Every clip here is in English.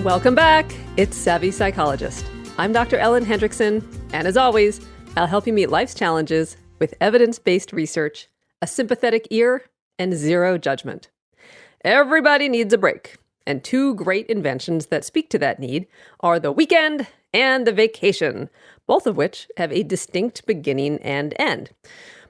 Welcome back. It's Savvy Psychologist. I'm Dr. Ellen Hendrickson, and as always, I'll help you meet life's challenges with evidence-based research, a sympathetic ear, and zero judgment. Everybody needs a break, and two great inventions that speak to that need are the weekend and the vacation, both of which have a distinct beginning and end.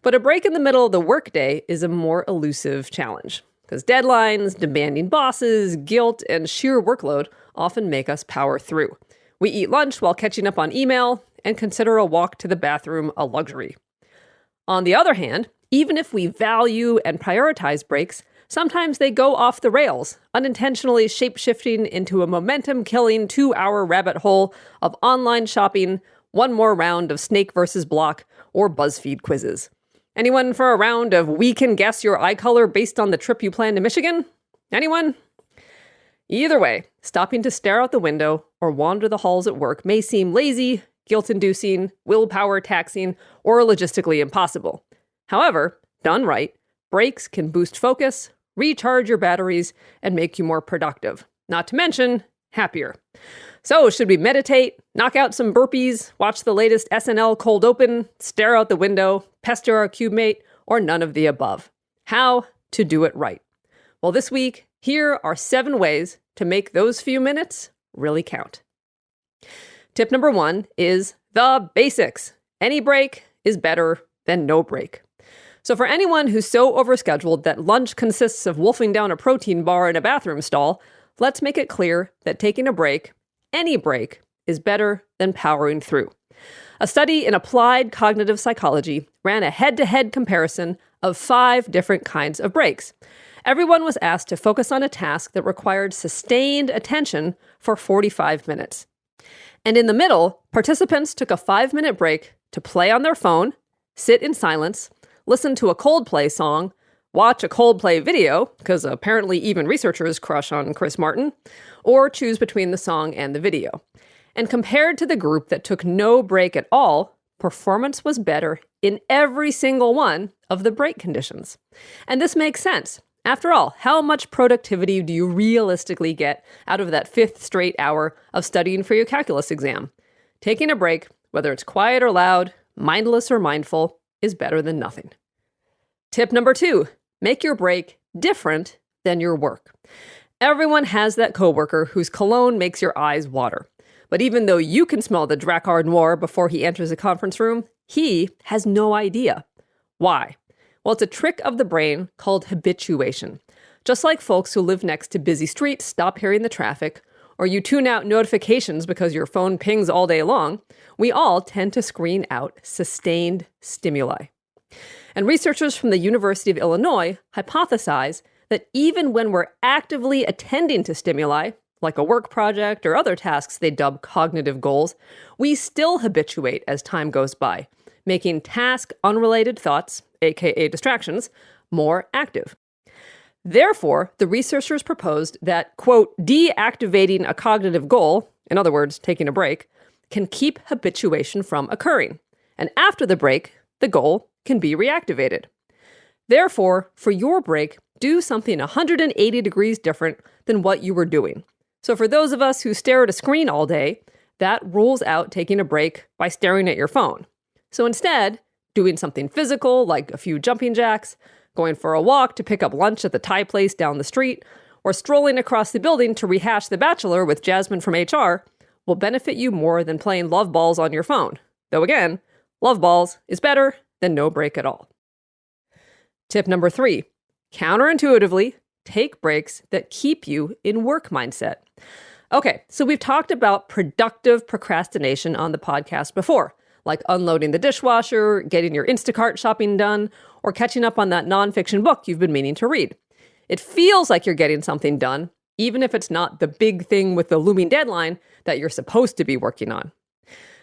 But a break in the middle of the workday is a more elusive challenge, because deadlines, demanding bosses, guilt, and sheer workload often make us power through. We eat lunch while catching up on email and consider a walk to the bathroom a luxury. On the other hand, even if we value and prioritize breaks, sometimes they go off the rails, unintentionally shape-shifting into a momentum-killing 2-hour rabbit hole of online shopping, one more round of Snake vs. Block, or BuzzFeed quizzes. Anyone for a round of We Can Guess Your Eye Color based on the trip you plan to Michigan? Anyone? Either way, stopping to stare out the window or wander the halls at work may seem lazy, guilt-inducing, willpower taxing, or logistically impossible. However, done right, breaks can boost focus, recharge your batteries, and make you more productive. Not to mention, happier. So, should we meditate, knock out some burpees, watch the latest SNL cold open, stare out the window, pester our cube mate, or none of the above? How to do it right? Well, this week, here are 7 ways to make those few minutes really count. Tip number 1 is the basics. Any break is better than no break. So for anyone who's so overscheduled that lunch consists of wolfing down a protein bar in a bathroom stall, let's make it clear that taking a break, any break, is better than powering through. A study in applied cognitive psychology ran a head-to-head comparison of 5 different kinds of breaks. Everyone was asked to focus on a task that required sustained attention for 45 minutes. And in the middle, participants took a 5-minute break to play on their phone, sit in silence, listen to a Coldplay song, watch a Coldplay video, because apparently even researchers crush on Chris Martin, or choose between the song and the video. And compared to the group that took no break at all, performance was better in every single one of the break conditions. And this makes sense. After all, how much productivity do you realistically get out of that 5th straight hour of studying for your calculus exam? Taking a break, whether it's quiet or loud, mindless or mindful, is better than nothing. Tip number 2, make your break different than your work. Everyone has that coworker whose cologne makes your eyes water. But even though you can smell the Drakkar Noir before he enters a conference room, he has no idea. Why? Well, it's a trick of the brain called habituation. Just like folks who live next to busy streets stop hearing the traffic, or you tune out notifications because your phone pings all day long, we all tend to screen out sustained stimuli. And researchers from the University of Illinois hypothesize that even when we're actively attending to stimuli, like a work project or other tasks they dub cognitive goals, we still habituate as time goes by, making task-unrelated thoughts, aka distractions, more active. Therefore, the researchers proposed that, quote, deactivating a cognitive goal, in other words, taking a break, can keep habituation from occurring. And after the break, the goal can be reactivated. Therefore, for your break, do something 180 degrees different than what you were doing. So for those of us who stare at a screen all day, that rules out taking a break by staring at your phone. So instead, doing something physical, like a few jumping jacks, going for a walk to pick up lunch at the Thai place down the street, or strolling across the building to rehash The Bachelor with Jasmine from HR, will benefit you more than playing love balls on your phone. Though again, love balls is better than no break at all. Tip number 3, counterintuitively, take breaks that keep you in work mindset. Okay, so we've talked about productive procrastination on the podcast before, like unloading the dishwasher, getting your Instacart shopping done, or catching up on that nonfiction book you've been meaning to read. It feels like you're getting something done, even if it's not the big thing with the looming deadline that you're supposed to be working on.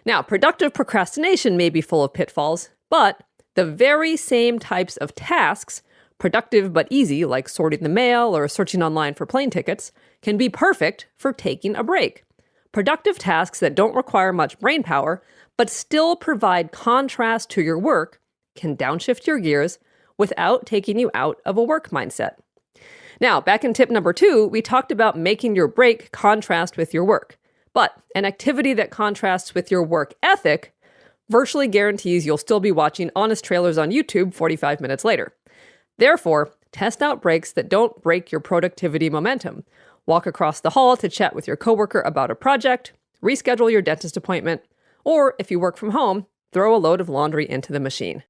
Now, productive procrastination may be full of pitfalls, but the very same types of tasks, productive but easy, like sorting the mail or searching online for plane tickets, can be perfect for taking a break. Productive tasks that don't require much brain power, but still provide contrast to your work, can downshift your gears without taking you out of a work mindset. Now, back in tip number 2, we talked about making your break contrast with your work. But an activity that contrasts with your work ethic virtually guarantees you'll still be watching honest trailers on YouTube 45 minutes later. Therefore, test out breaks that don't break your productivity momentum. Walk across the hall to chat with your coworker about a project, reschedule your dentist appointment, or if you work from home, throw a load of laundry into the machine.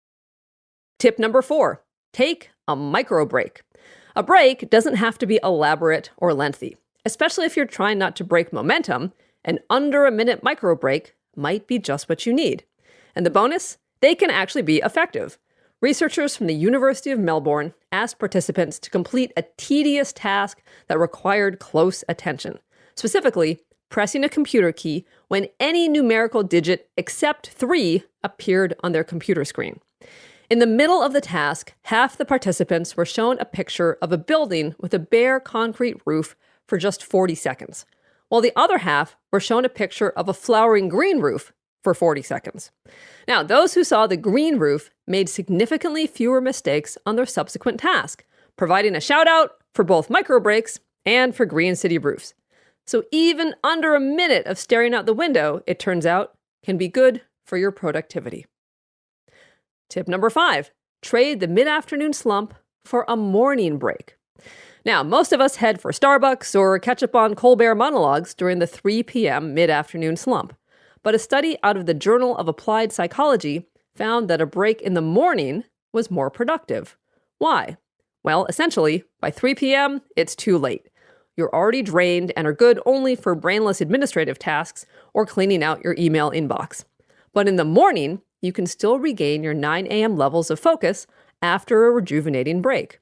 Tip number 4, take a micro break. A break doesn't have to be elaborate or lengthy, especially if you're trying not to break momentum. An under-a-minute micro break might be just what you need. And the bonus? They can actually be effective. Researchers from the University of Melbourne asked participants to complete a tedious task that required close attention, specifically pressing a computer key when any numerical digit except 3 appeared on their computer screen. In the middle of the task, half the participants were shown a picture of a building with a bare concrete roof for just 40 seconds, while the other half were shown a picture of a flowering green roof for 40 seconds. Now, those who saw the green roof made significantly fewer mistakes on their subsequent task, providing a shout out for both micro breaks and for green city roofs. So even under a minute of staring out the window, it turns out, can be good for your productivity. Tip number 5, trade the mid-afternoon slump for a morning break. Now, most of us head for Starbucks or catch up on Colbert monologues during the 3 p.m. mid-afternoon slump. But a study out of the Journal of Applied Psychology found that a break in the morning was more productive. Why? Well, essentially, by 3 p.m., it's too late. You're already drained and are good only for brainless administrative tasks or cleaning out your email inbox. But in the morning, you can still regain your 9 a.m. levels of focus after a rejuvenating break.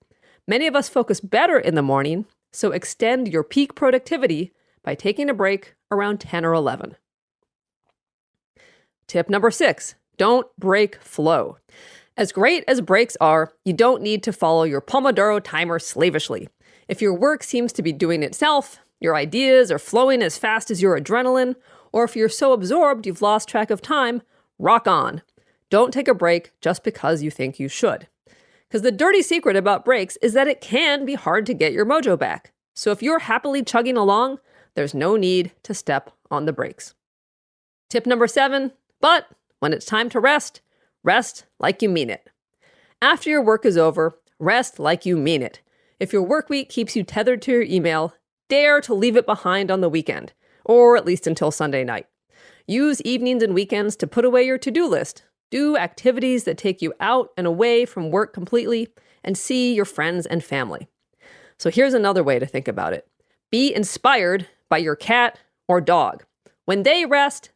Many of us focus better in the morning, so extend your peak productivity by taking a break around 10 or 11. Tip number 6, don't break flow. As great as breaks are, you don't need to follow your Pomodoro timer slavishly. If your work seems to be doing itself, your ideas are flowing as fast as your adrenaline, or if you're so absorbed you've lost track of time, rock on. Don't take a break just because you think you should. Because the dirty secret about breaks is that it can be hard to get your mojo back. So if you're happily chugging along, there's no need to step on the brakes. Tip number 7, but when it's time to rest, rest like you mean it. After your work is over, rest like you mean it. If your work week keeps you tethered to your email, dare to leave it behind on the weekend, or at least until Sunday night. Use evenings and weekends to put away your to-do list. Do activities that take you out and away from work completely, and see your friends and family. So here's another way to think about it. Be inspired by your cat or dog. When they rest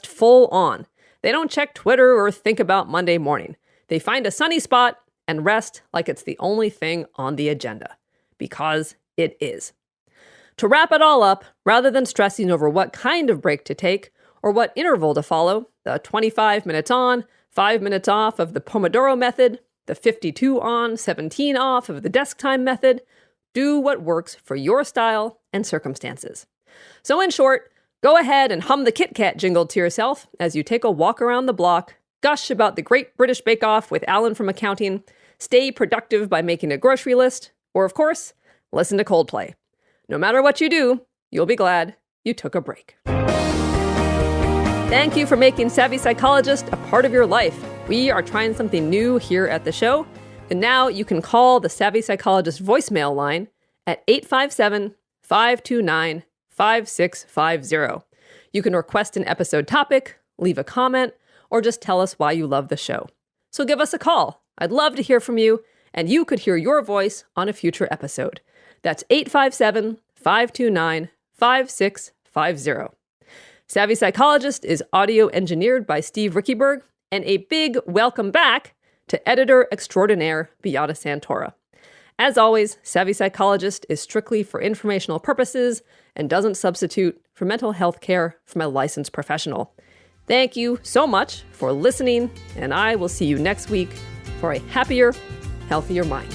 full on. They don't check Twitter or think about Monday morning. They find a sunny spot and rest like it's the only thing on the agenda. Because it is. To wrap it all up, rather than stressing over what kind of break to take or what interval to follow, the 25 minutes on, 5 minutes off of the Pomodoro method, the 52 on, 17 off of the desk time method, do what works for your style and circumstances. So in short, go ahead and hum the Kit Kat jingle to yourself as you take a walk around the block, gush about the Great British Bake Off with Alan from accounting, stay productive by making a grocery list, or of course, listen to Coldplay. No matter what you do, you'll be glad you took a break. Thank you for making Savvy Psychologist a part of your life. We are trying something new here at the show, and now you can call the Savvy Psychologist voicemail line at 857-529-5650. You can request an episode topic, leave a comment, or just tell us why you love the show. So give us a call. I'd love to hear from you, and you could hear your voice on a future episode. That's 857-529-5650. Savvy Psychologist is audio engineered by Steve Rickyberg, and a big welcome back to editor extraordinaire Beata Santora. As always, Savvy Psychologist is strictly for informational purposes and doesn't substitute for mental health care from a licensed professional. Thank you so much for listening, and I will see you next week for a happier, healthier mind.